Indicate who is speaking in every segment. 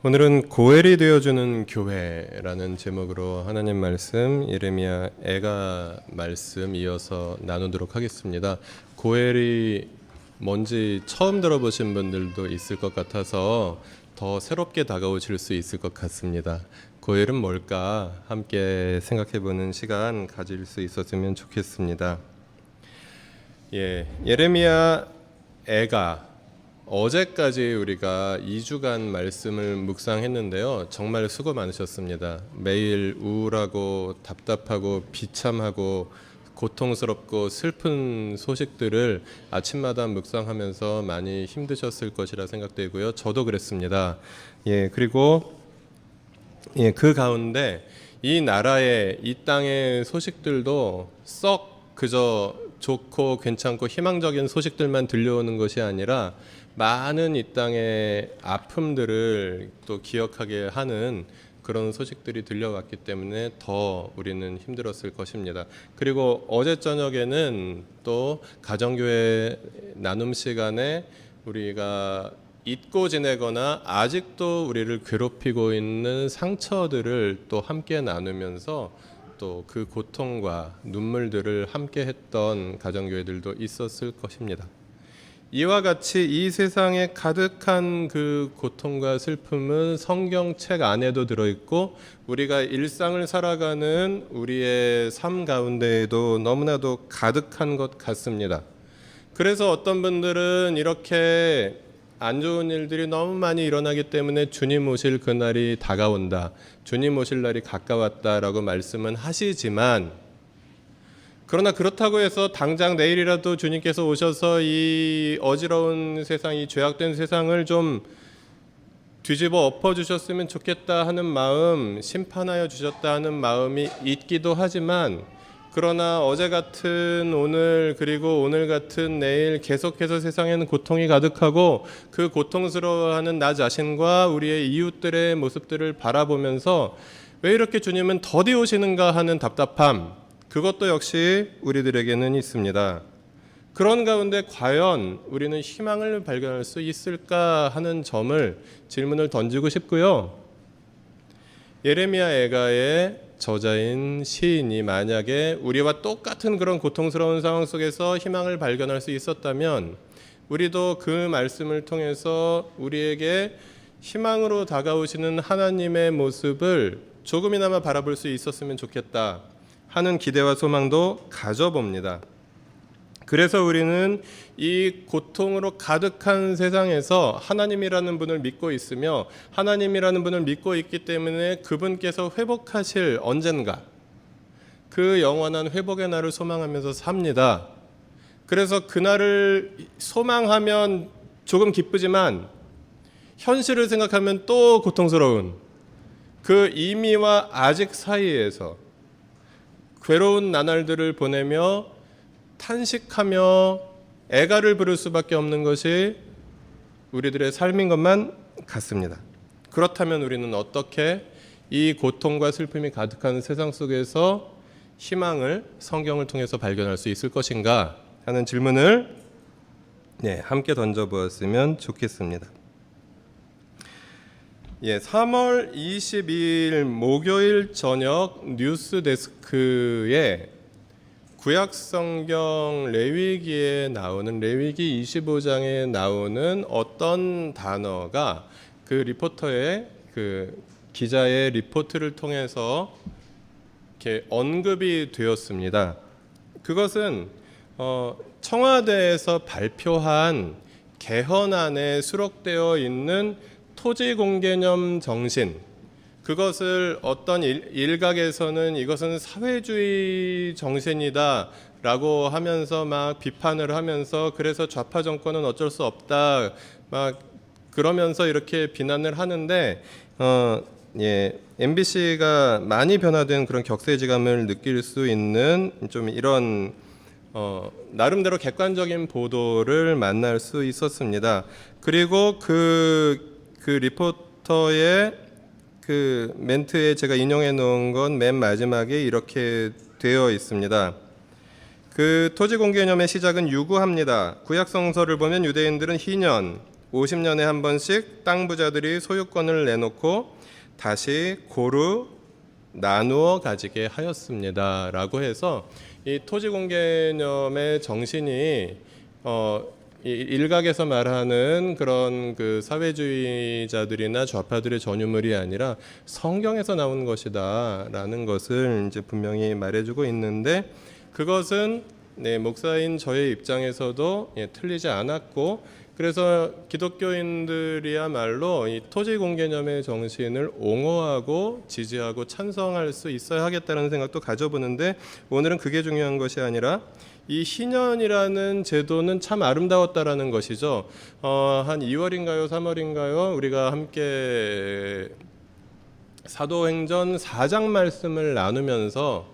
Speaker 1: 오늘은 고엘이 되어주는 교회라는 제목으로 하나님 말씀 예레미야 애가 말씀 이어서 나누도록 하겠습니다. 고엘이 뭔지 처음 들어보신 분들도 있을 것 같아서 더 새롭게 다가오실 수 있을 것 같습니다. 고엘은 뭘까 함께 생각해보는 시간 가질 수 있었으면 좋겠습니다. 예레미야 애가 어제까지 우리가 2주간 말씀을 묵상했는데요. 정말 수고 많으셨습니다. 매일 우울하고 답답하고 비참하고 고통스럽고 슬픈 소식들을 아침마다 묵상하면서 많이 힘드셨을 것이라 생각되고요. 저도 그랬습니다. 그리고 그 가운데 이 나라의 이 땅의 소식들도 썩 그저 좋고 괜찮고 희망적인 소식들만 들려오는 것이 아니라 많은 이 땅의 아픔들을 또 기억하게 하는 그런 소식들이 들려왔기 때문에 더 우리는 힘들었을 것입니다. 그리고 어제 저녁에는 또 가정교회 나눔 시간에 우리가 잊고 지내거나 아직도 우리를 괴롭히고 있는 상처들을 또 함께 나누면서 또 그 고통과 눈물들을 함께 했던 가정교회들도 있었을 것입니다. 이와 같이 이 세상에 가득한 그 고통과 슬픔은 성경책 안에도 들어있고 우리가 일상을 살아가는 우리의 삶 가운데에도 너무나도 가득한 것 같습니다. 그래서 어떤 분들은 이렇게 안 좋은 일들이 너무 많이 일어나기 때문에 주님 오실 그날이 다가온다, 주님 오실 날이 가까웠다라고 말씀은 하시지만, 그러나 그렇다고 해서 당장 내일이라도 주님께서 오셔서 이 어지러운 세상, 이 죄악된 세상을 좀 뒤집어 엎어주셨으면 좋겠다 하는 마음, 심판하여 주셨다 하는 마음이 있기도 하지만, 그러나 어제 같은 오늘 그리고 오늘 같은 내일 계속해서 세상에는 고통이 가득하고 그 고통스러워하는 나 자신과 우리의 이웃들의 모습들을 바라보면서 왜 이렇게 주님은 더디 오시는가 하는 답답함, 그것도 역시 우리들에게는 있습니다. 그런 가운데 과연 우리는 희망을 발견할 수 있을까 하는 점을 질문을 던지고 싶고요. 예레미야 애가의 저자인 시인이 만약에 우리와 똑같은 그런 고통스러운 상황 속에서 희망을 발견할 수 있었다면 우리도 그 말씀을 통해서 우리에게 희망으로 다가오시는 하나님의 모습을 조금이나마 바라볼 수 있었으면 좋겠다 하는 기대와 소망도 가져봅니다. 그래서 우리는 이 고통으로 가득한 세상에서 하나님이라는 분을 믿고 있으며 하나님이라는 분을 믿고 있기 때문에 그분께서 회복하실 언젠가 그 영원한 회복의 날을 소망하면서 삽니다. 그래서 그날을 소망하면 조금 기쁘지만 현실을 생각하면 또 고통스러운 그 이미와 아직 사이에서 괴로운 나날들을 보내며 탄식하며 애가를 부를 수밖에 없는 것이 우리들의 삶인 것만 같습니다. 그렇다면 우리는 어떻게 이 고통과 슬픔이 가득한 세상 속에서 희망을 성경을 통해서 발견할 수 있을 것인가 하는 질문을 함께 던져보았으면 좋겠습니다. 3월 22일 목요일 저녁 뉴스데스크에 구약성경 레위기에 나오는 레위기 25장에 나오는 어떤 단어가 그 리포터의 그 기자의 리포트를 통해서 이렇게 언급이 되었습니다. 그것은 청와대에서 발표한 개헌안에 수록되어 있는 토지공개념 정신, 그것을 어떤 일각에서는 이것은 사회주의 정신이다 라고 하면서 막 비판을 하면서 그래서 좌파 정권은 어쩔 수 없다 막 그러면서 이렇게 비난을 하는데 MBC가 많이 변화된 그런 격세지감을 느낄 수 있는 좀 이런 나름대로 객관적인 보도를 만날 수 있었습니다. 그리고 그 리포터의 그 멘트에 제가 인용해 놓은 건 맨 마지막에 이렇게 되어 있습니다.
Speaker 2: 그 토지 공개념의 시작은 유구합니다. 구약 성서를 보면 유대인들은 희년 50년에 한 번씩 땅 부자들이 소유권을 내놓고 다시 고루
Speaker 1: 나누어 가지게 하였습니다라고 해서 이 토지 공개념의 정신이 이 일각에서 말하는 그런 그 사회주의자들이나 좌파들의 전유물이 아니라 성경에서 나온 것이다라는 것을 이제 분명히 말해주고 있는데, 그것은 목사인 저의 입장에서도 틀리지 않았고, 그래서 기독교인들이야말로 이 토지 공개념의 정신을 옹호하고 지지하고 찬성할 수 있어야 하겠다는 생각도 가져보는데, 오늘은 그게 중요한 것이 아니라 이 희년이라는 제도는 참 아름다웠다라는 것이죠. 한 2월인가요, 3월인가요? 우리가 함께 사도행전 4장 말씀을 나누면서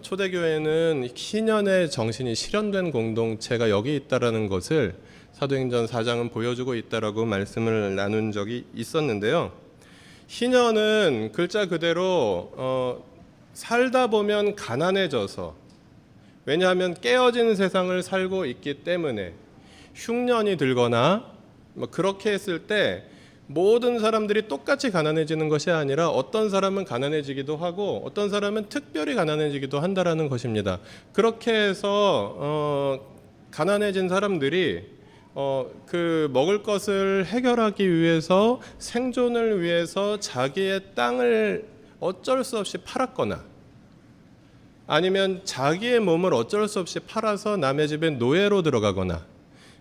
Speaker 1: 초대교회는 희년의 정신이 실현된 공동체가 여기 있다라는 것을 사도행전 4장은 보여주고 있다라고 말씀을 나눈 적이 있었는데요. 희년은 글자 그대로 살다 보면 가난해져서, 왜냐하면 깨어진 세상을 살고 있기 때문에 흉년이 들거나 그렇게 했을 때 모든 사람들이 똑같이 가난해지는 것이 아니라 어떤 사람은 가난해지기도 하고 어떤 사람은 특별히 가난해지기도 한다라는 것입니다. 그렇게 해서 가난해진 사람들이 그 먹을 것을 해결하기 위해서, 생존을 위해서 자기의 땅을 어쩔 수 없이 팔았거나 아니면 자기의 몸을 어쩔 수 없이 팔아서 남의 집에 노예로 들어가거나,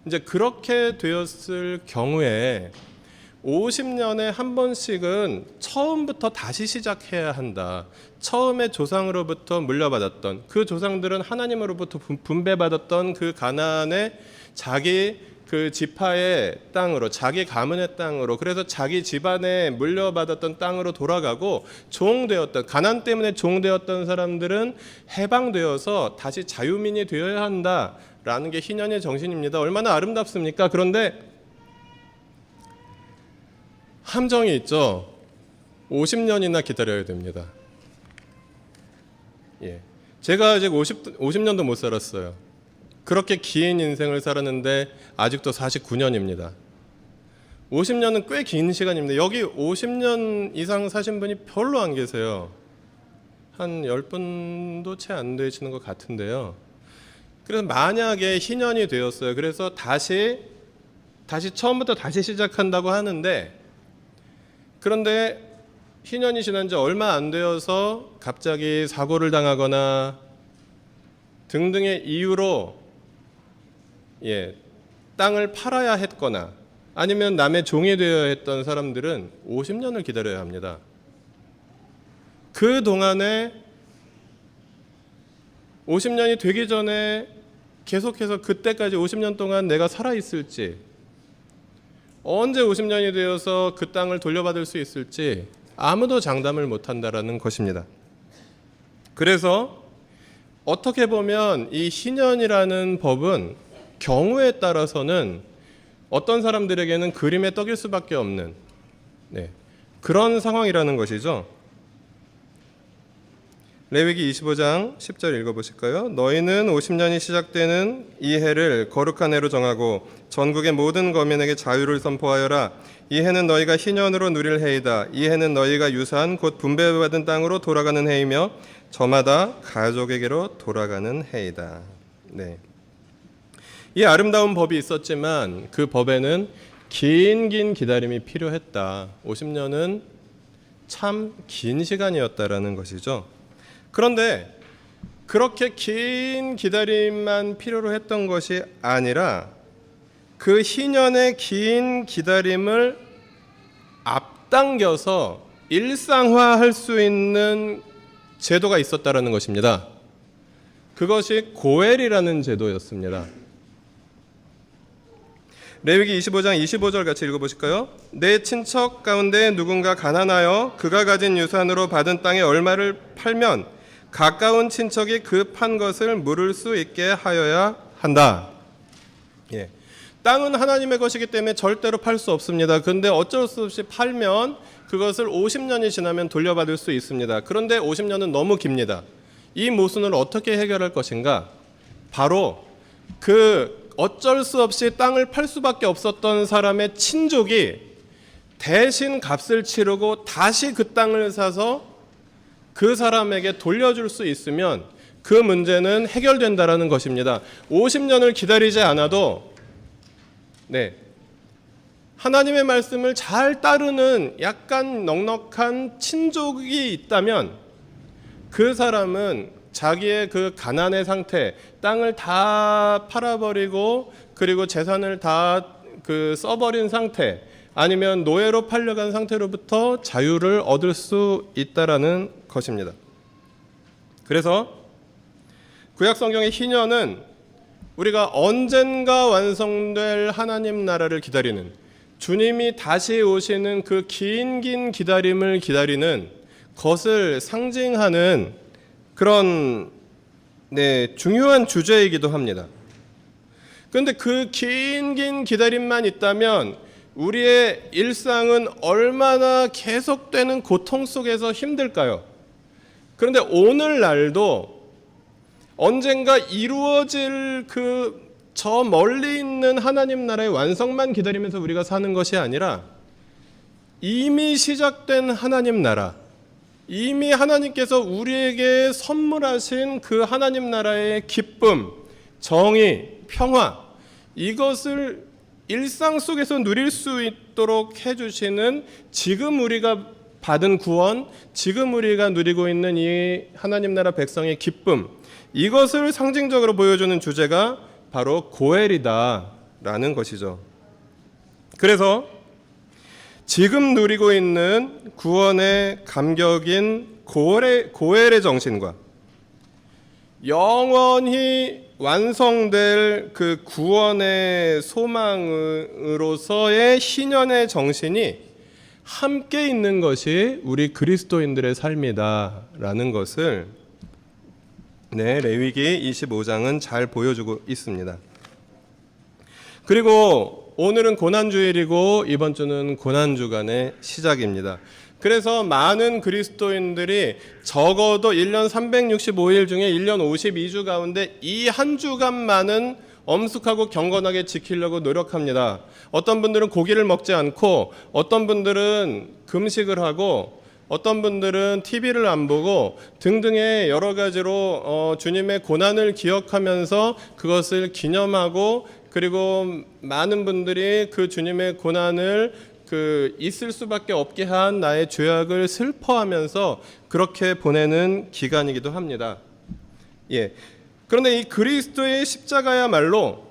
Speaker 1: 이제 그렇게 되었을 경우에 50년에 한 번씩은 처음부터 다시 시작해야 한다. 처음에 조상으로부터 물려받았던, 그 조상들은 하나님으로부터 분배받았던 그 가나안의 자기 그 지파의 땅으로, 자기 가문의 땅으로, 그래서 자기 집안에 물려받았던 땅으로 돌아가고, 종되었던, 가난 때문에 종되었던 사람들은 해방되어서 다시 자유민이 되어야 한다라는 게 희년의 정신입니다. 얼마나 아름답습니까? 그런데 함정이 있죠. 50년이나 기다려야 됩니다. 제가 아직 50년도 못 살았어요. 그렇게 긴 인생을 살았는데 아직도 49년입니다. 50년은 꽤 긴 시간입니다. 여기 50년 이상 사신 분이 별로 안 계세요. 한 10분도 채 안 되시는 것 같은데요. 그래서 만약에 희년이 되었어요. 그래서 다시 처음부터 다시 시작한다고 하는데, 그런데 희년이 지난 지 얼마 안 되어서 갑자기 사고를 당하거나 등등의 이유로 땅을 팔아야 했거나 아니면 남의 종이 되어야 했던 사람들은 50년을 기다려야 합니다. 그 동안에 50년이 되기 전에 계속해서 그때까지 50년 동안 내가 살아있을지, 언제 50년이 되어서 그 땅을 돌려받을 수 있을지 아무도 장담을 못한다라는 것입니다. 그래서 어떻게 보면 이 희년이라는 법은 경우에 따라서는 어떤 사람들에게는 그림의 떡일 수밖에 없는 그런 상황이라는 것이죠. 레위기 25장 10절 읽어보실까요? 너희는 50년이 시작되는 이 해를 거룩한 해로 정하고 전국의 모든 거민에게 자유를 선포하여라. 이 해는 너희가 희년으로 누릴 해이다. 이 해는 너희가 유산 곧 분배받은 땅으로 돌아가는 해이며 저마다 가족에게로 돌아가는 해이다. 이 아름다운 법이 있었지만 그 법에는 긴 기다림이 필요했다. 50년은 참 긴 시간이었다라는 것이죠. 그런데 그렇게 긴 기다림만 필요로 했던 것이 아니라 그 희년의 긴 기다림을 앞당겨서 일상화할 수 있는 제도가 있었다라는 것입니다. 그것이 고엘이라는 제도였습니다. 레위기 25장 25절 같이 읽어보실까요? 내 친척 가운데 누군가 가난하여 그가 가진 유산으로 받은 땅의 얼마를 팔면 가까운 친척이 그 판 것을 물을 수 있게 하여야 한다. 땅은 하나님의 것이기 때문에 절대로 팔 수 없습니다. 그런데 어쩔 수 없이 팔면 그것을 50년이 지나면 돌려받을 수 있습니다. 그런데 50년은 너무 깁니다. 이 모순을 어떻게 해결할 것인가? 바로 그 어쩔 수 없이 땅을 팔 수밖에 없었던 사람의 친족이 대신 값을 치르고 다시 그 땅을 사서 그 사람에게 돌려줄 수 있으면 그 문제는 해결된다라는 것입니다. 50년을 기다리지 않아도 하나님의 말씀을 잘 따르는 약간 넉넉한 친족이 있다면 그 사람은 자기의 그 가난의 상태, 땅을 다 팔아버리고 그리고 재산을 다 써버린 상태, 아니면 노예로 팔려간 상태로부터 자유를 얻을 수 있다라는 것입니다. 그래서 구약 성경의 희년은 우리가 언젠가 완성될 하나님 나라를 기다리는, 주님이 다시 오시는 그 긴 기다림을 기다리는 것을 상징하는 그런 중요한 주제이기도 합니다. 그런데 그 긴 기다림만 있다면 우리의 일상은 얼마나 계속되는 고통 속에서 힘들까요? 그런데 오늘날도 언젠가 이루어질 저 멀리 있는 하나님 나라의 완성만 기다리면서 우리가 사는 것이 아니라 이미 시작된 하나님 나라, 이미 하나님께서 우리에게 선물하신 그 하나님 나라의 기쁨, 정의, 평화, 이것을 일상 속에서 누릴 수 있도록 해주시는 지금 우리가 받은 구원, 지금 우리가 누리고 있는 이 하나님 나라 백성의 기쁨, 이것을 상징적으로 보여주는 주제가 바로 고엘이다라는 것이죠. 그래서 지금 누리고 있는 구원의 감격인 고엘의 정신과 영원히 완성될 그 구원의 소망으로서의 희년의 정신이 함께 있는 것이 우리 그리스도인들의 삶이다라는 것을 레위기 25장은 잘 보여주고 있습니다. 그리고 오늘은 고난주일이고 이번 주는 고난주간의 시작입니다. 그래서 많은 그리스도인들이 적어도 1년 365일 중에 1년 52주 가운데 이 한 주간만은 엄숙하고 경건하게 지키려고 노력합니다. 어떤 분들은 고기를 먹지 않고, 어떤 분들은 금식을 하고, 어떤 분들은 TV를 안 보고 등등의 여러 가지로 주님의 고난을 기억하면서 그것을 기념하고, 그리고 많은 분들이 그 주님의 고난을 있을 수밖에 없게 한 나의 죄악을 슬퍼하면서 그렇게 보내는 기간이기도 합니다. 그런데 이 그리스도의 십자가야말로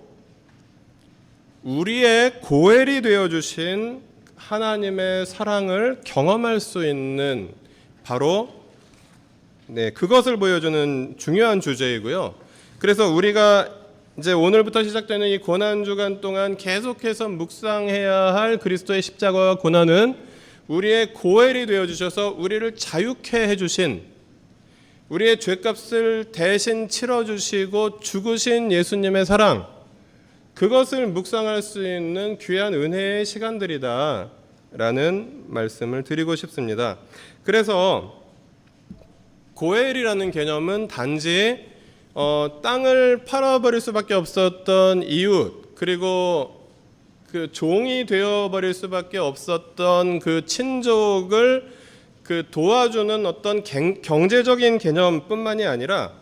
Speaker 1: 우리의 고엘이 되어주신 하나님의 사랑을 경험할 수 있는 바로 그것을 보여주는 중요한 주제이고요. 그래서 우리가 이제 오늘부터 시작되는 이 고난주간 동안 계속해서 묵상해야 할 그리스도의 십자가와 고난은 우리의 고엘이 되어주셔서 우리를 자유케 해주신, 우리의 죄값을 대신 치러주시고 죽으신 예수님의 사랑, 그것을 묵상할 수 있는 귀한 은혜의 시간들이다 라는 말씀을 드리고 싶습니다. 그래서 고엘이라는 개념은 단지 땅을 팔아버릴 수밖에 없었던 이웃, 그리고 그 종이 되어버릴 수밖에 없었던 그 친족을 도와주는 어떤 경제적인 개념뿐만이 아니라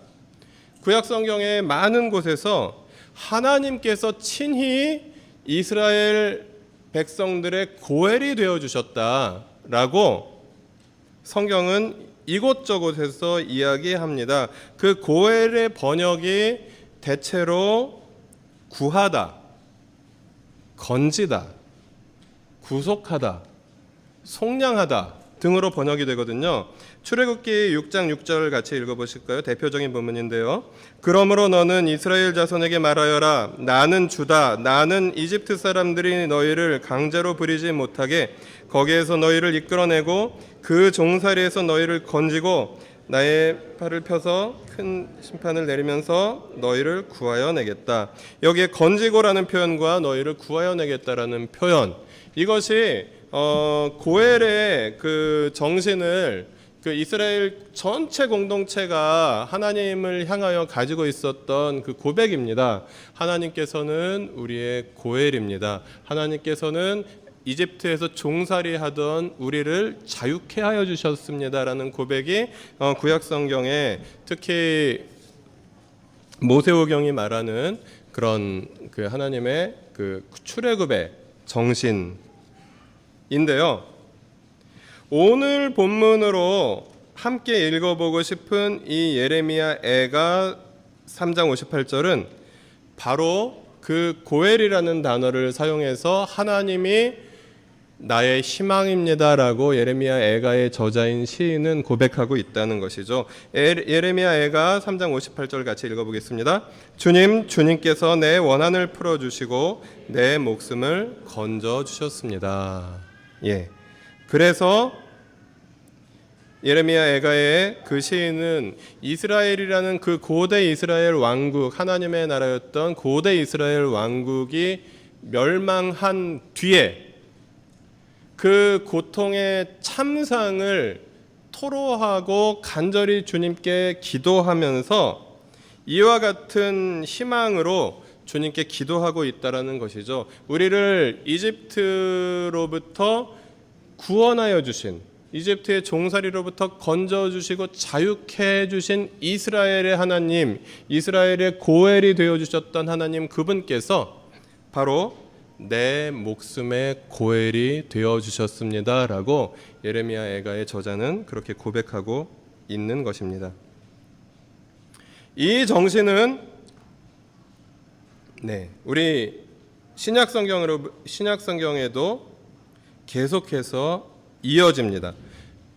Speaker 1: 구약 성경의 많은 곳에서 하나님께서 친히 이스라엘 백성들의 고엘이 되어주셨다라고 성경은 이곳저곳에서 이야기합니다. 그 고엘의 번역이 대체로 구하다, 건지다, 구속하다, 속량하다 등으로 번역이 되거든요. 출애굽기 6장 6절 같이 읽어보실까요? 대표적인 본문인데요. 그러므로 너는 이스라엘 자손에게 말하여라. 나는 주다. 나는 이집트 사람들이 너희를 강제로 부리지 못하게 거기에서 너희를 이끌어내고 그 종살이에서 너희를 건지고 나의 팔을 펴서 큰 심판을 내리면서 너희를 구하여 내겠다. 여기에 건지고라는 표현과 너희를 구하여 내겠다라는 표현, 이것이 고엘의 그 정신을 그 이스라엘 전체 공동체가 하나님을 향하여 가지고 있었던 그 고백입니다. 하나님께서는 우리의 고엘입니다. 하나님께서는 이집트에서 종살이하던 우리를 자유케 하여 주셨습니다라는 고백이 구약 성경에 특히 모세오경이 말하는 그런 그 하나님의 그 출애굽의 정신인데요. 오늘 본문으로 함께 읽어보고 싶은 이 예레미야 애가 3장 58절은 바로 그 고엘이라는 단어를 사용해서 하나님이 나의 희망입니다라고 예레미야 애가의 저자인 시인은 고백하고 있다는 것이죠. 예레미야 애가 3장 58절 같이 읽어보겠습니다. 주님께서 내 원한을 풀어주시고 내 목숨을 건져주셨습니다. 그래서 예레미야 애가의 그 시인은 이스라엘이라는 그 고대 이스라엘 왕국, 하나님의 나라였던 고대 이스라엘 왕국이 멸망한 뒤에 그 고통의 참상을 토로하고 간절히 주님께 기도하면서 이와 같은 희망으로 주님께 기도하고 있다라는 것이죠. 우리를 이집트로부터 구원하여 주신, 이집트의 종살이로부터 건져주시고 자유케 해주신 이스라엘의 하나님, 이스라엘의 고엘이 되어주셨던 하나님, 그분께서 바로 내 목숨의 고엘이 되어주셨습니다 라고 예레미야 애가의 저자는 그렇게 고백하고 있는 것입니다. 이 정신은 우리 신약성경에도 계속해서 이어집니다.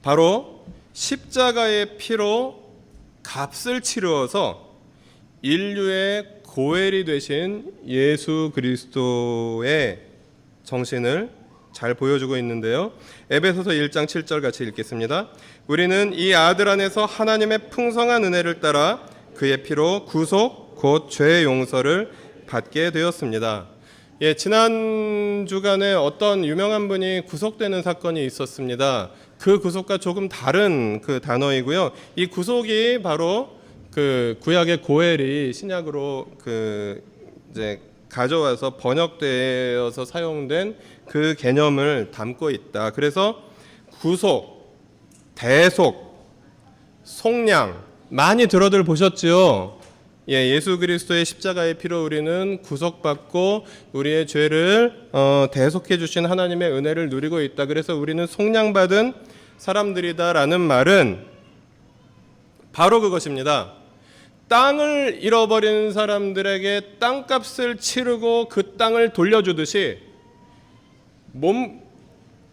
Speaker 1: 바로 십자가의 피로 값을 치루어서 인류의 고엘이 되신 예수 그리스도의 정신을 잘 보여주고 있는데요. 에베소서 1장 7절 같이 읽겠습니다. 우리는 이 아들 안에서 하나님의 풍성한 은혜를 따라 그의 피로 구속 곧 죄의 용서를 받게 되었습니다. 지난 주간에 어떤 유명한 분이 구속되는 사건이 있었습니다. 그 구속과 조금 다른 그 단어이고요. 이 구속이 바로 그 구약의 고엘이 신약으로 그 이제 가져와서 번역되어서 사용된 그 개념을 담고 있다. 그래서 구속, 대속, 속량 많이 들어들 보셨지요? 예수 그리스도의 십자가의 피로 우리는 구속받고 우리의 죄를 대속해 주신 하나님의 은혜를 누리고 있다. 그래서 우리는 속량받은 사람들이다라는 말은 바로 그것입니다. 땅을 잃어버린 사람들에게 땅값을 치르고 그 땅을 돌려주듯이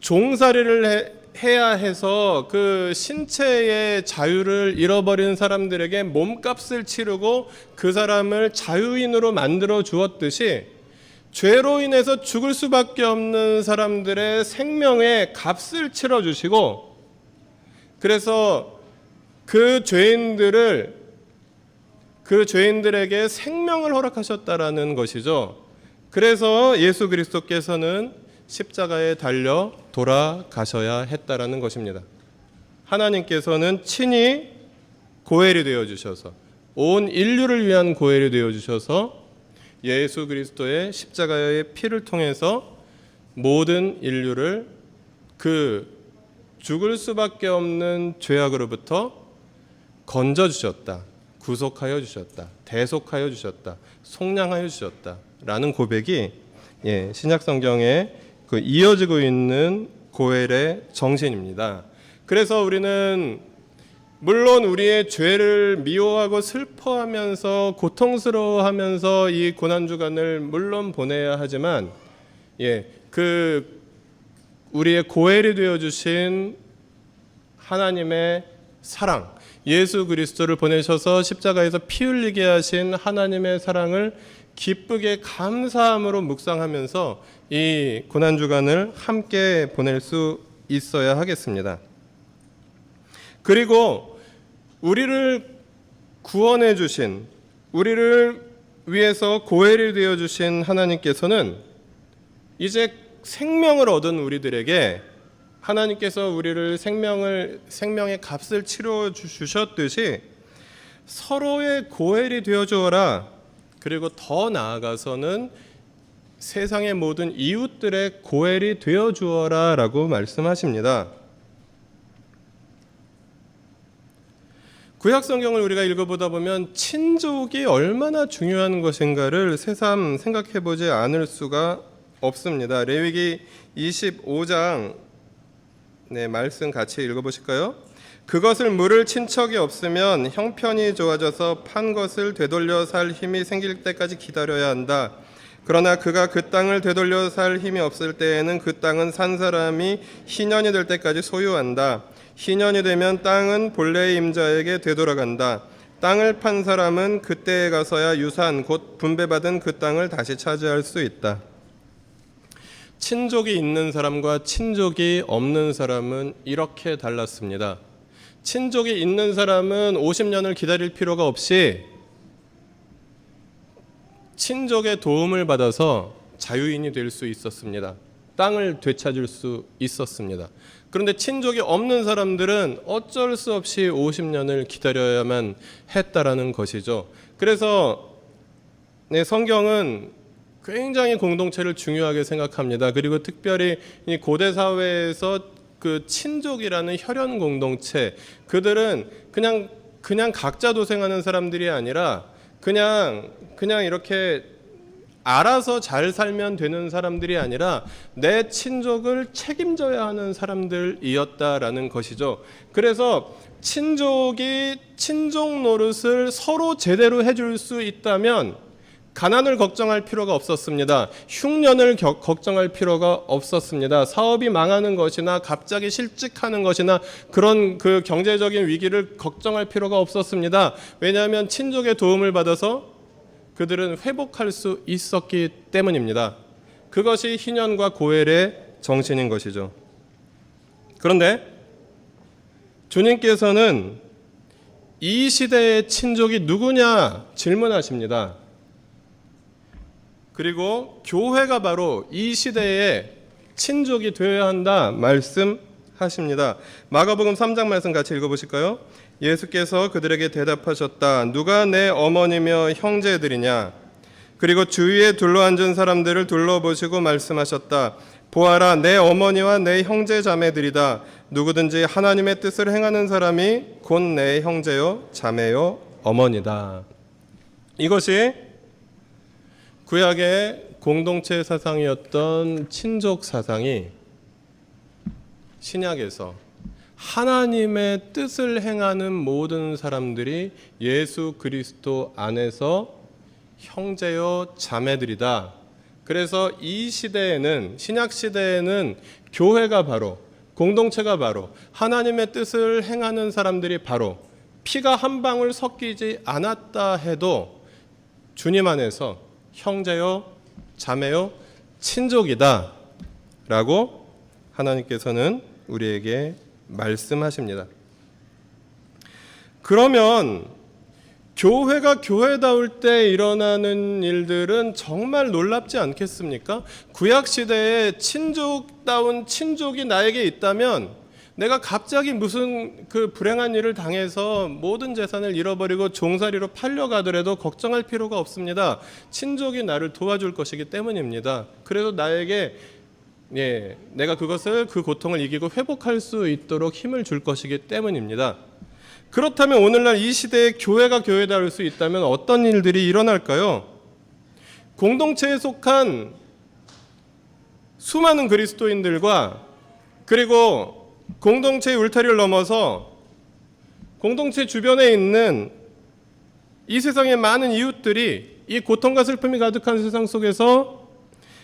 Speaker 1: 종살이를 해야 해서 그 신체의 자유를 잃어버린 사람들에게 몸값을 치르고 그 사람을 자유인으로 만들어 주었듯이 죄로 인해서 죽을 수밖에 없는 사람들의 생명의 값을 치러주시고 그래서 그 죄인들에게 생명을 허락하셨다라는 것이죠. 그래서 예수 그리스도께서는 십자가에 달려 돌아가셔야 했다라는 것입니다. 하나님께서는 친히 고엘이 되어 주셔서 온 인류를 위한 고엘이 되어 주셔서 예수 그리스도의 십자가의 피를 통해서 모든 인류를 그 죽을 수밖에 없는 죄악으로부터 건져 주셨다. 구속하여 주셨다. 대속하여 주셨다. 속량하여 주셨다라는 고백이 신약 성경에 그 이어지고 있는 고엘의 정신입니다. 그래서 우리는 물론 우리의 죄를 미워하고 슬퍼하면서 고통스러워하면서 이 고난 주간을 물론 보내야 하지만 그 우리의 고엘이 되어 주신 하나님의 사랑, 예수 그리스도를 보내셔서 십자가에서 피 흘리게 하신 하나님의 사랑을 기쁘게 감사함으로 묵상하면서 이 고난 주간을 함께 보낼 수 있어야 하겠습니다. 그리고 우리를 구원해 주신, 우리를 위해서 고엘이 되어 주신 하나님께서는 이제 생명을 얻은 우리들에게
Speaker 2: 하나님께서 우리를 생명의 값을 치러 주셨듯이 서로의 고엘이 되어 주어라. 그리고 더 나아가서는 세상의 모든 이웃들의 고엘이 되어 주어라라고 말씀하십니다. 구약 성경을 우리가 읽어보다 보면 친족이 얼마나 중요한 것인가를 새삼 생각해 보지 않을 수가 없습니다. 레위기 25장 말씀 같이 읽어보실까요? 그것을 물을 친척이 없으면 형편이 좋아져서 판 것을 되돌려 살 힘이 생길 때까지 기다려야 한다. 그러나 그가 그 땅을 되돌려 살 힘이 없을 때에는 그 땅은 산 사람이 희년이 될 때까지 소유한다. 희년이 되면 땅은 본래의 임자에게 되돌아간다. 땅을 판 사람은 그때에 가서야 유산 곧 분배받은 그 땅을 다시 차지할 수 있다. 친족이 있는 사람과 친족이 없는 사람은 이렇게 달랐습니다. 친족이 있는 사람은 50년을 기다릴 필요가 없이 친족의 도움을 받아서 자유인이 될 수 있었습니다. 땅을 되찾을 수 있었습니다. 그런데 친족이 없는 사람들은 어쩔 수 없이 50년을 기다려야만 했다라는 것이죠. 그래서 성경은 굉장히 공동체를 중요하게 생각합니다. 그리고 특별히 이 고대 사회에서 그 친족이라는 혈연 공동체, 그들은 그냥 각자 도생하는 사람들이 아니라 그냥 이렇게 알아서 잘 살면 되는 사람들이 아니라 내 친족을 책임져야 하는 사람들이었다라는 것이죠. 그래서 친족이 친족 노릇을 서로 제대로 해줄 수 있다면 가난을 걱정할 필요가 없었습니다. 흉년을 걱정할 필요가 없었습니다. 사업이 망하는 것이나 갑자기 실직하는 것이나 그런 그 경제적인 위기를 걱정할 필요가 없었습니다. 왜냐하면 친족의 도움을 받아서 그들은 회복할 수 있었기 때문입니다. 그것이 희년과 고엘의 정신인 것이죠. 그런데 주님께서는 이 시대의 친족이 누구냐 질문하십니다. 그리고 교회가 바로 이 시대의 친족이 되어야 한다 말씀하십니다. 마가복음 3장 말씀 같이 읽어보실까요? 예수께서 그들에게 대답하셨다. 누가 내 어머니며 형제들이냐? 그리고 주위에 둘러앉은 사람들을 둘러보시고 말씀하셨다. 보아라, 내 어머니와 내 형제 자매들이다. 누구든지 하나님의 뜻을 행하는 사람이 곧 내 형제요 자매요 어머니다. 이것이 구약의 공동체 사상이었던 친족 사상이 신약에서 하나님의 뜻을 행하는 모든 사람들이 예수 그리스도 안에서 형제요 자매들이다. 그래서 이 시대에는, 신약 시대에는 교회가 바로, 공동체가 바로 하나님의 뜻을 행하는 사람들이 바로 피가 한 방울 섞이지 않았다 해도 주님 안에서 형제요 자매요 친족이다 라고 하나님께서는 우리에게 말씀하십니다. 그러면 교회가 교회다울 때 일어나는 일들은 정말 놀랍지 않겠습니까? 구약시대에 친족다운 친족이 나에게 있다면 내가 갑자기 무슨 그 불행한 일을 당해서 모든 재산을 잃어버리고 종살이로 팔려가더라도 걱정할 필요가 없습니다. 친족이 나를 도와줄 것이기 때문입니다. 그래서 나에게 내가 그 고통을 이기고 회복할 수 있도록 힘을 줄 것이기 때문입니다. 그렇다면 오늘날 이 시대에 교회가 교회다울 수 있다면 어떤 일들이 일어날까요? 공동체에 속한 수많은 그리스도인들과 그리고 공동체의 울타리를 넘어서 공동체 주변에 있는 이 세상의 많은 이웃들이 이 고통과 슬픔이 가득한 세상 속에서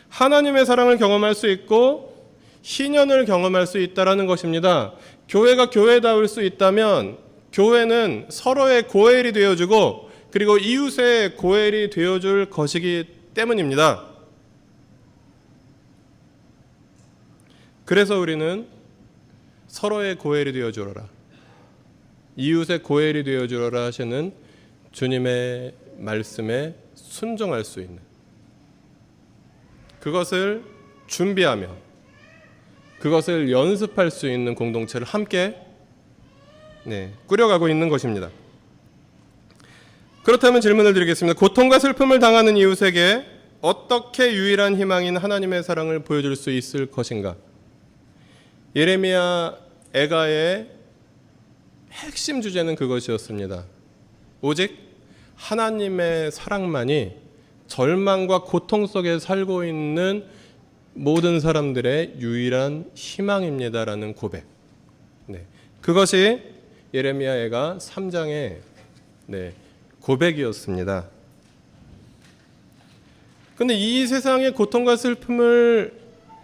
Speaker 2: 하나님의 사랑을 경험할 수 있고 희년을 경험할 수 있다는 것입니다. 교회가 교회다울 수 있다면 교회는 서로의 고엘이 되어주고 그리고 이웃의 고엘이 되어줄 것이기 때문입니다. 그래서 우리는 서로의 고엘이 되어주어라, 이웃의 고엘이 되어주어라 하시는 주님의 말씀에 순종할 수 있는, 그것을 준비하며 그것을 연습할 수 있는 공동체를 함께 꾸려가고 있는 것입니다. 그렇다면 질문을 드리겠습니다. 고통과 슬픔을 당하는 이웃에게 어떻게 유일한 희망인 하나님의 사랑을 보여줄 수 있을 것인가? 예레미야 애가의 핵심 주제는 그것이었습니다. 오직 하나님의 사랑만이 절망과 고통 속에 살고 있는 모든 사람들의 유일한 희망입니다라는 고백. 그것이 예레미야 애가 3장의 고백이었습니다. 그런데 이 세상의 고통과 슬픔을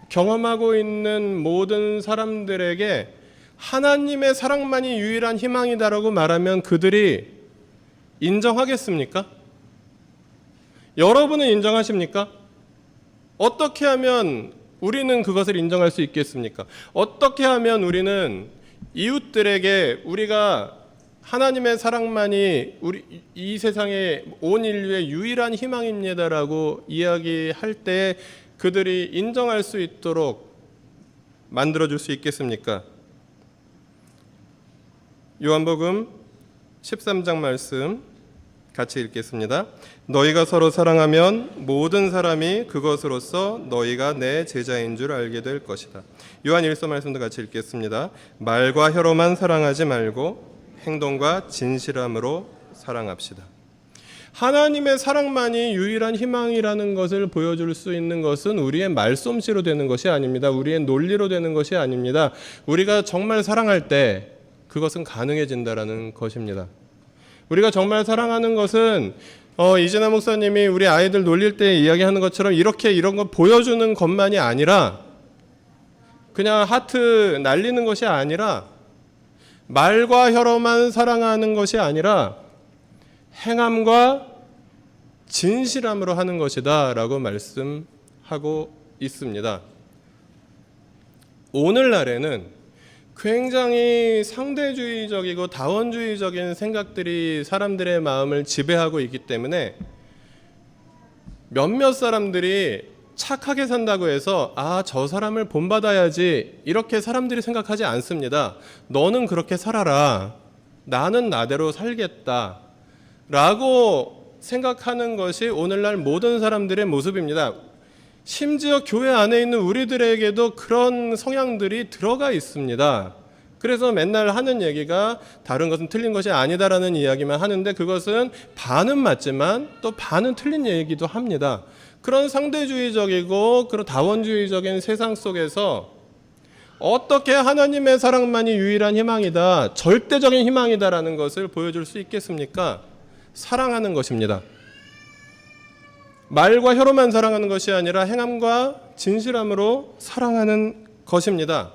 Speaker 2: 경험하고 있는 모든 사람들에게 하나님의 사랑만이 유일한 희망이다라고 말하면 그들이 인정하겠습니까? 여러분은 인정하십니까? 어떻게 하면 우리는 그것을 인정할 수 있겠습니까? 어떻게 하면 우리는 이웃들에게 우리가 하나님의 사랑만이 이 세상의 온 인류의 유일한 희망입니다라고 이야기할 때 그들이 인정할 수 있도록 만들어줄 수 있겠습니까? 요한복음 13장 말씀 같이 읽겠습니다. 너희가 서로 사랑하면 모든 사람이 그것으로써 너희가 내 제자인 줄 알게 될 것이다. 요한 1서 말씀도 같이 읽겠습니다. 말과 혀로만 사랑하지 말고 행동과 진실함으로 사랑합시다. 하나님의 사랑만이 유일한 희망이라는 것을 보여줄 수 있는 것은 우리의 말솜씨로 되는 것이 아닙니다. 우리의 논리로 되는 것이 아닙니다. 우리가 정말 사랑할 때 그것은 가능해진다라는 것입니다. 우리가 정말 사랑하는 것은 이진아 목사님이 우리 아이들 놀릴 때 이야기하는 것처럼 이런 거 보여주는 것만이 아니라 그냥 하트 날리는 것이 아니라 말과 혀로만 사랑하는 것이 아니라 행함과 진실함으로 하는 것이다 라고 말씀하고 있습니다. 오늘날에는 굉장히 상대주의적이고 다원주의적인 생각들이 사람들의 마음을 지배하고 있기 때문에 몇몇 사람들이 착하게 산다고 해서 저 사람을 본받아야지 이렇게 사람들이 생각하지 않습니다. 너는 그렇게 살아라. 나는 나대로 살겠다. 라고 생각하는 것이 오늘날 모든 사람들의 모습입니다. 심지어 교회 안에 있는 우리들에게도 그런 성향들이 들어가 있습니다. 그래서 맨날 하는 얘기가 다른 것은 틀린 것이 아니다라는 이야기만 하는데 그것은 반은 맞지만 또 반은 틀린 얘기도 합니다. 그런 상대주의적이고 그런 다원주의적인 세상 속에서 어떻게 하나님의 사랑만이 유일한 희망이다, 절대적인 희망이다라는 것을 보여줄 수 있겠습니까? 사랑하는 것입니다. 말과 혀로만 사랑하는 것이 아니라 행함과 진실함으로 사랑하는 것입니다.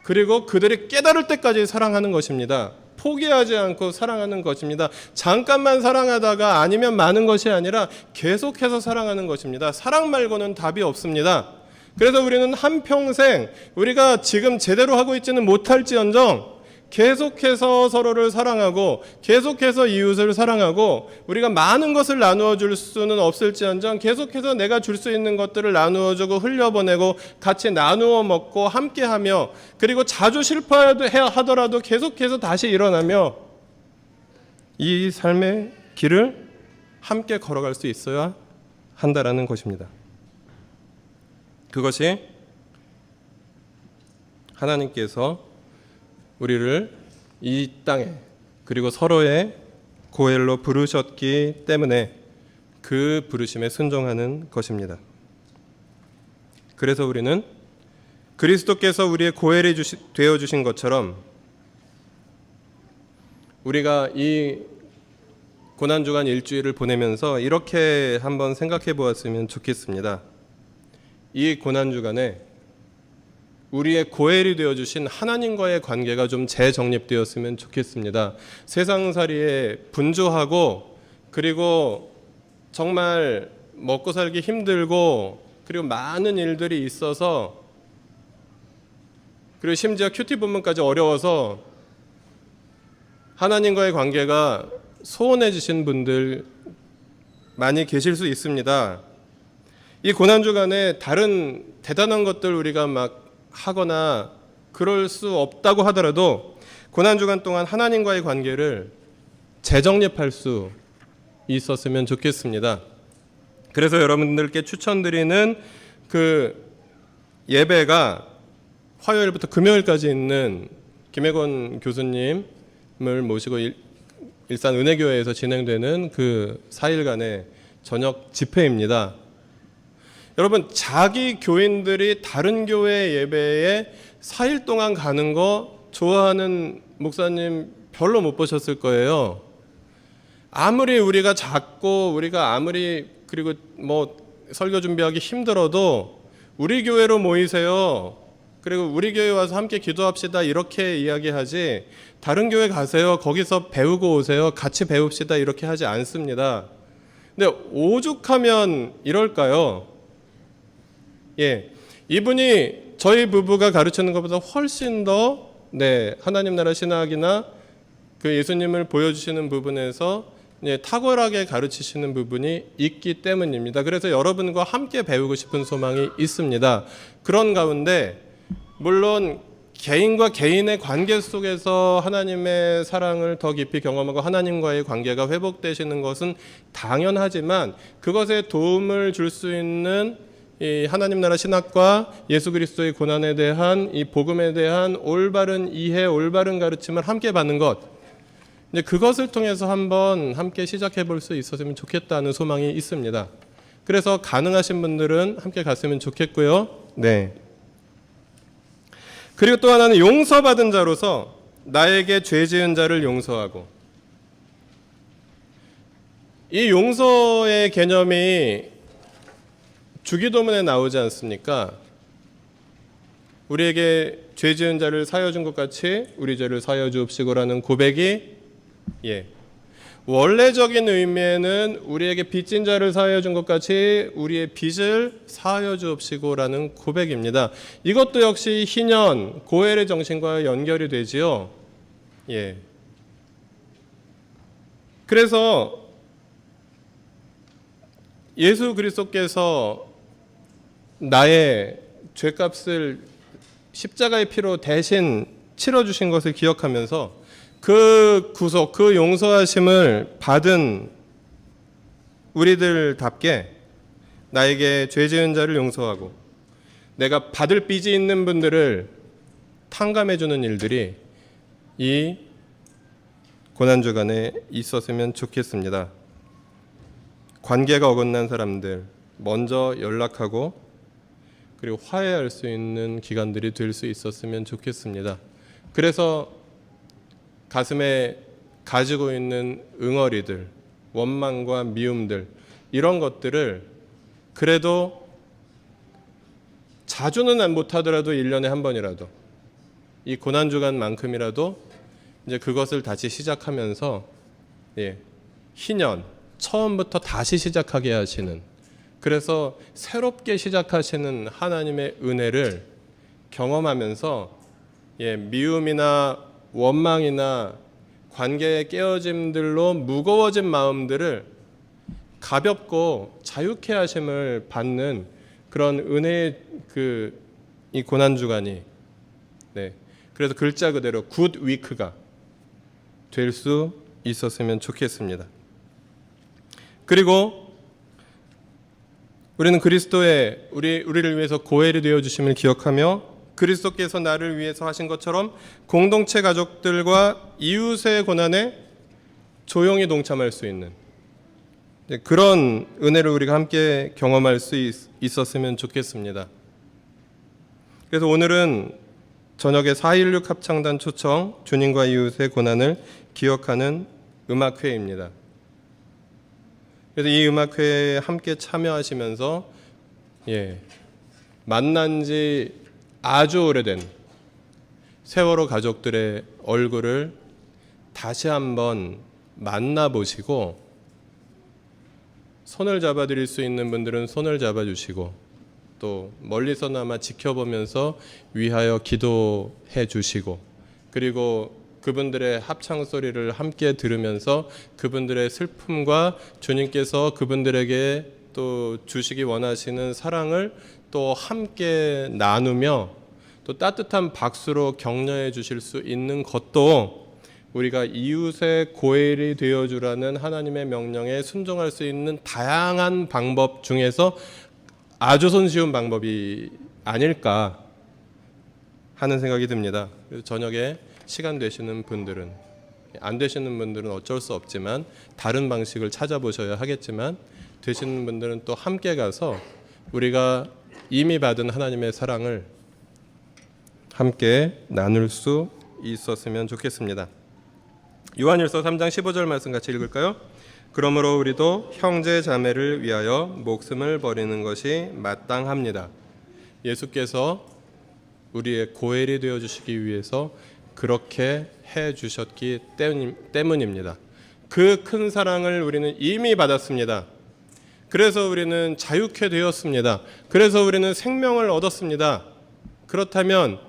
Speaker 2: 그리고 그들이 깨달을 때까지 사랑하는 것입니다. 포기하지 않고 사랑하는 것입니다. 잠깐만 사랑하다가 아니면 마는 것이 아니라 계속해서 사랑하는 것입니다. 사랑 말고는 답이 없습니다. 그래서 우리는 한평생 우리가 지금 제대로 하고 있지는 못할지언정 계속해서 서로를 사랑하고 계속해서 이웃을 사랑하고 우리가 많은 것을 나누어 줄 수는 없을지언정 계속해서 내가 줄 수 있는 것들을 나누어 주고 흘려보내고 같이 나누어 먹고 함께하며 그리고 자주 실패하더라도 계속해서 다시 일어나며 이 삶의 길을 함께 걸어갈 수 있어야 한다라는 것입니다. 그것이 하나님께서 우리를 이 땅에 그리고 서로의 고엘로 부르셨기 때문에 그 부르심에 순종하는 것입니다. 그래서 우리는 그리스도께서 우리의 고엘이 되어주신 것처럼 우리가 이 고난주간 일주일을 보내면서 이렇게 한번 생각해 보았으면 좋겠습니다. 이 고난주간에 우리의 고엘이 되어주신 하나님과의 관계가 좀 재정립되었으면 좋겠습니다. 세상살이에 분주하고 그리고 정말 먹고 살기 힘들고 그리고 많은 일들이 있어서 그리고 심지어 큐티 본문까지 어려워서 하나님과의 관계가 소원해지신 분들 많이 계실 수 있습니다. 이 고난주간에 다른 대단한 것들 우리가 막 하거나 그럴 수 없다고 하더라도 고난주간 동안 하나님과의 관계를 재정립할 수 있었으면 좋겠습니다. 그래서 여러분들께 추천드리는 그 예배가 화요일부터 금요일까지 있는 김혜건 교수님을 모시고 일산 은혜교회에서 진행되는 그 4일간의 저녁 집회입니다. 여러분, 자기 교인들이 다른 교회 예배에 4일 동안 가는 거 좋아하는 목사님 별로 못 보셨을 거예요. 아무리 우리가 작고 우리가 아무리 그리고 뭐 설교 준비하기 힘들어도 우리 교회로 모이세요. 그리고 우리 교회 와서 함께 기도합시다 이렇게 이야기하지, 다른 교회 가세요. 거기서 배우고 오세요. 같이 배웁시다 이렇게 하지 않습니다. 근데 오죽하면 이럴까요? 예, 이분이 저희 부부가 가르치는 것보다 훨씬 더 하나님 나라 신학이나 그 예수님을 보여주시는 부분에서 탁월하게 가르치시는 부분이 있기 때문입니다. 그래서 여러분과 함께 배우고 싶은 소망이 있습니다. 그런 가운데 물론 개인과 개인의 관계 속에서 하나님의 사랑을 더 깊이 경험하고 하나님과의 관계가 회복되시는 것은 당연하지만, 그것에 도움을 줄 수 있는 이 하나님 나라 신학과 예수 그리스도의 고난에 대한 이 복음에 대한 올바른 이해, 올바른 가르침을 함께 받는 것, 이제 그것을 통해서 한번 함께 시작해 볼 수 있었으면 좋겠다는 소망이 있습니다. 그래서 가능하신 분들은 함께 갔으면 좋겠고요. 네. 그리고 또 하나는 용서받은 자로서 나에게 죄 지은 자를 용서하고, 이 용서의 개념이 주기도문에 나오지 않습니까? 우리에게 죄 지은 자를 사하여 준 것 같이 우리 죄를 사하여 주옵시고라는 고백이 원래적인 의미에는 우리에게 빚진 자를 사하여 준 것 같이 우리의 빚을 사하여 주옵시고라는 고백입니다. 이것도 역시 희년, 고헬의 정신과 연결이 되지요. 그래서 예수 그리스도께서 나의 죄값을 십자가의 피로 대신 치러주신 것을 기억하면서 그 구속, 그 용서하심을 받은 우리들답게 나에게 죄 지은 자를 용서하고 내가 받을 빚이 있는 분들을 탕감해 주는 일들이 이 고난주간에 있었으면 좋겠습니다. 관계가 어긋난 사람들 먼저 연락하고 그리고 화해할 수 있는 기간들이 될 수 있었으면 좋겠습니다. 그래서 가슴에 가지고 있는 응어리들, 원망과 미움들, 이런 것들을 그래도 자주는 못하더라도 1년에 한 번이라도 이 고난주간만큼이라도 이제 그것을 다시 시작하면서 희년 처음부터 다시 시작하게 하시는, 그래서 새롭게 시작하시는 하나님의 은혜를 경험하면서 미움이나 원망이나 관계의 깨어짐들로 무거워진 마음들을 가볍고 자유케 하심을 받는 그런 은혜의 이 고난주간이 그래서 글자 그대로 굿 위크가 될 수 있었으면 좋겠습니다. 그리고 우리는 그리스도의 우리를 위해서 고엘이 되어 주심을 기억하며 그리스도께서 나를 위해서 하신 것처럼 공동체 가족들과 이웃의 고난에 조용히 동참할 수 있는 그런 은혜를 우리가 함께 경험할 수 있었으면 좋겠습니다. 그래서 오늘은 저녁에 4.16 합창단 초청 주님과 이웃의 고난을 기억하는 음악회입니다. 그래서 이 음악회에 함께 참여하시면서 만난 지 아주 오래된 세월호 가족들의 얼굴을 다시 한번 만나보시고, 손을 잡아드릴 수 있는 분들은 손을 잡아주시고 또 멀리서나마 지켜보면서 위하여 기도해 주시고, 그리고 그분들의 합창 소리를 함께 들으면서 그분들의 슬픔과 주님께서 그분들에게 또 주시기 원하시는 사랑을 또 함께 나누며 또 따뜻한 박수로 격려해 주실 수 있는 것도 우리가 이웃의 고엘이 되어주라는 하나님의 명령에 순종할 수 있는 다양한 방법 중에서 아주 손쉬운 방법이 아닐까 하는 생각이 듭니다. 그래서 저녁에 시간 되시는 분들은, 안 되시는 분들은 어쩔 수 없지만 다른 방식을 찾아보셔야 하겠지만, 되시는 분들은 또 함께 가서 우리가 이미 받은 하나님의 사랑을 함께 나눌 수 있었으면 좋겠습니다. 요한일서 3장 15절 말씀 같이 읽을까요? 그러므로 우리도 형제 자매를 위하여 목숨을 버리는 것이 마땅합니다. 예수께서 우리의 고엘이 되어 주시기 위해서 그렇게 해 주셨기 때문입니다. 그 큰 사랑을 우리는 이미 받았습니다. 그래서 우리는 자유케 되었습니다. 그래서 우리는 생명을 얻었습니다. 그렇다면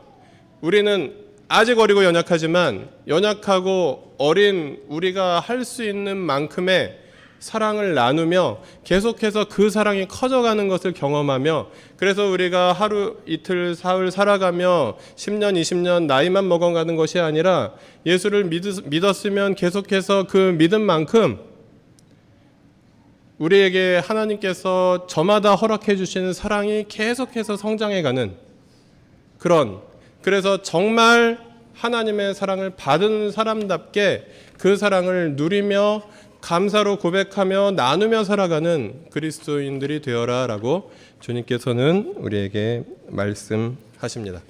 Speaker 2: 우리는 아직 어리고 연약하지만 연약하고 어린 우리가 할 수 있는 만큼의 사랑을 나누며 계속해서 그 사랑이 커져가는 것을 경험하며, 그래서 우리가 하루 이틀 사흘 살아가며 10년 20년 나이만 먹어가는 것이 아니라 예수를 믿었으면 계속해서 그 믿음만큼 우리에게 하나님께서 저마다 허락해 주시는 사랑이 계속해서 성장해가는 그런, 그래서 정말 하나님의 사랑을 받은 사람답게 그 사랑을 누리며 감사로 고백하며 나누며 살아가는 그리스도인들이 되어라라고 주님께서는 우리에게 말씀하십니다.